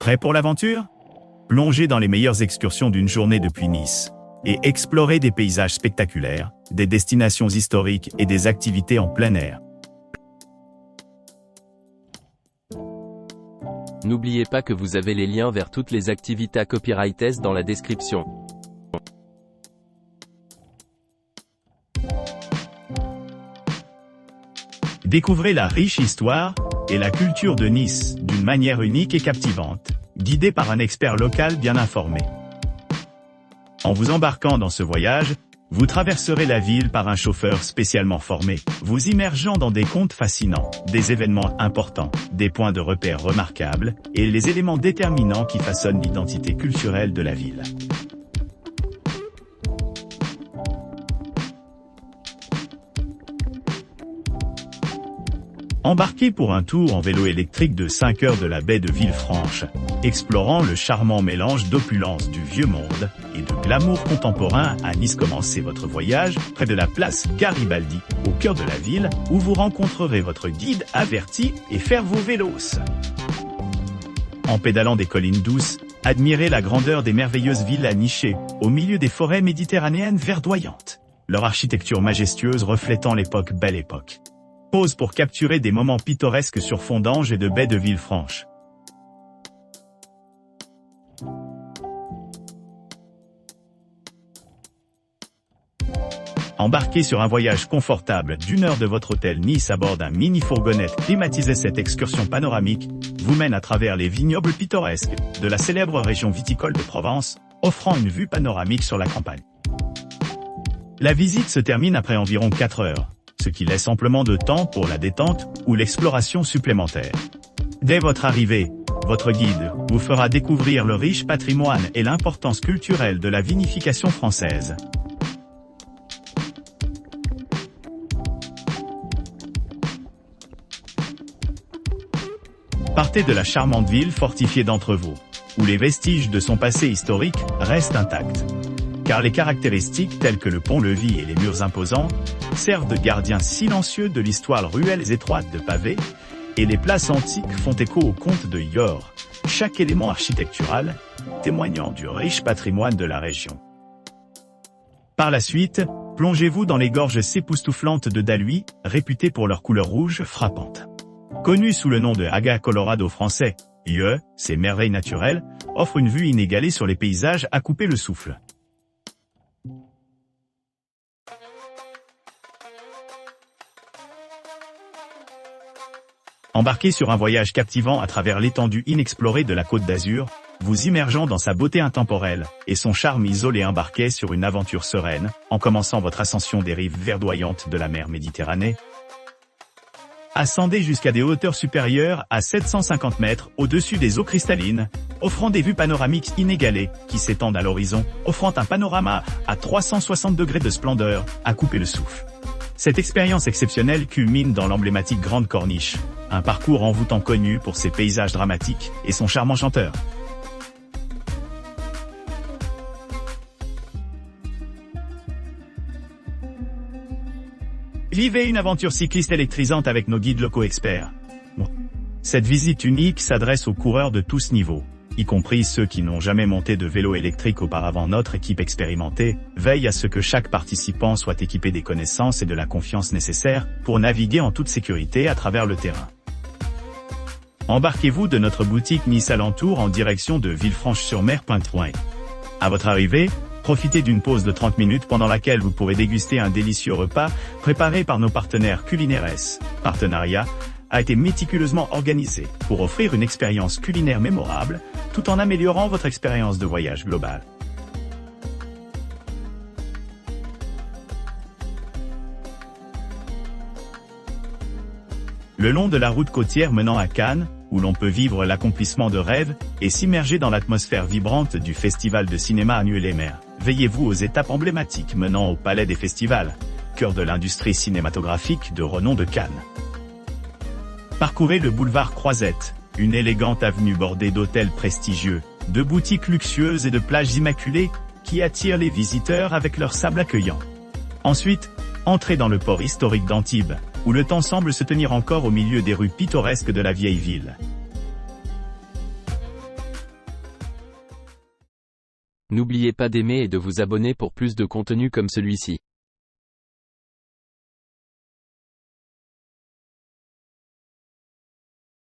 Prêt pour l'aventure? Plongez dans les meilleures excursions d'une journée depuis Nice et explorez des paysages spectaculaires, des destinations historiques et des activités en plein air. N'oubliez pas que vous avez les liens vers toutes les activités copyrightées dans la description. Découvrez la riche histoire et la culture de Nice d'une manière unique et captivante, guidée par un expert local bien informé. En vous embarquant dans ce voyage, vous traverserez la ville par un chauffeur spécialement formé, vous immergeant dans des contes fascinants, des événements importants, des points de repère remarquables et les éléments déterminants qui façonnent l'identité culturelle de la ville. Embarquez pour un tour en vélo électrique de 5 heures de la baie de Villefranche, explorant le charmant mélange d'opulence du vieux monde et de glamour contemporain à Nice. Commencez votre voyage près de la place Garibaldi, au cœur de la ville, où vous rencontrerez votre guide averti et faire vos vélos. En pédalant des collines douces, admirez la grandeur des merveilleuses villas nichées, au milieu des forêts méditerranéennes verdoyantes, leur architecture majestueuse reflétant l'époque Belle Époque. Pause pour capturer des moments pittoresques sur fond d'Ange et de baie de Villefranche. Embarquez sur un voyage confortable d'1 heure de votre hôtel Nice à bord d'un mini-fourgonnette climatisé. Cette excursion panoramique vous mène à travers les vignobles pittoresques de la célèbre région viticole de Provence, offrant une vue panoramique sur la campagne. La visite se termine après environ 4 heures. Ce qui laisse amplement de temps pour la détente ou l'exploration supplémentaire. Dès votre arrivée, votre guide vous fera découvrir le riche patrimoine et l'importance culturelle de la vinification française. Partez de la charmante ville fortifiée d'Entrevaux, où les vestiges de son passé historique restent intacts. Car les caractéristiques telles que le pont-levis et les murs imposants servent de gardiens silencieux de l'histoire. Ruelles étroites de pavés et les places antiques font écho aux contes de Yor, chaque élément architectural témoignant du riche patrimoine de la région. Par la suite, plongez-vous dans les gorges époustouflantes de Daluy, réputées pour leur couleur rouge frappante. Connues sous le nom de Aga Colorado français, ces merveilles naturelles offrent une vue inégalée sur les paysages à couper le souffle. Embarquez sur un voyage captivant à travers l'étendue inexplorée de la Côte d'Azur, vous immergeant dans sa beauté intemporelle et son charme isolé. Embarquez sur une aventure sereine, en commençant votre ascension des rives verdoyantes de la mer Méditerranée. Ascendez jusqu'à des hauteurs supérieures à 750 mètres au-dessus des eaux cristallines, offrant des vues panoramiques inégalées qui s'étendent à l'horizon, offrant un panorama à 360 degrés de splendeur, à couper le souffle. Cette expérience exceptionnelle culmine dans l'emblématique Grande Corniche, un parcours envoûtant connu pour ses paysages dramatiques et son charmant chanteur. Vivez une aventure cycliste électrisante avec nos guides locaux experts. Cette visite unique s'adresse aux coureurs de tous niveaux, y compris ceux qui n'ont jamais monté de vélo électrique auparavant. Notre équipe expérimentée veille à ce que chaque participant soit équipé des connaissances et de la confiance nécessaires pour naviguer en toute sécurité à travers le terrain. Embarquez-vous de notre boutique Nice Alentour en direction de Villefranche-sur-Mer. À votre arrivée, profitez d'une pause de 30 minutes pendant laquelle vous pourrez déguster un délicieux repas préparé par nos partenaires culinaires. Ce partenariat a été méticuleusement organisé pour offrir une expérience culinaire mémorable, tout en améliorant votre expérience de voyage globale. Le long de la route côtière menant à Cannes, où l'on peut vivre l'accomplissement de rêves et s'immerger dans l'atmosphère vibrante du festival de cinéma annuel Émer, veillez-vous aux étapes emblématiques menant au Palais des Festivals, cœur de l'industrie cinématographique de renom de Cannes. Parcourez le boulevard Croisette, une élégante avenue bordée d'hôtels prestigieux, de boutiques luxueuses et de plages immaculées qui attirent les visiteurs avec leur sable accueillant. Ensuite, entrez dans le port historique d'Antibes, où le temps semble se tenir encore au milieu des rues pittoresques de la vieille ville. N'oubliez pas d'aimer et de vous abonner pour plus de contenu comme celui-ci.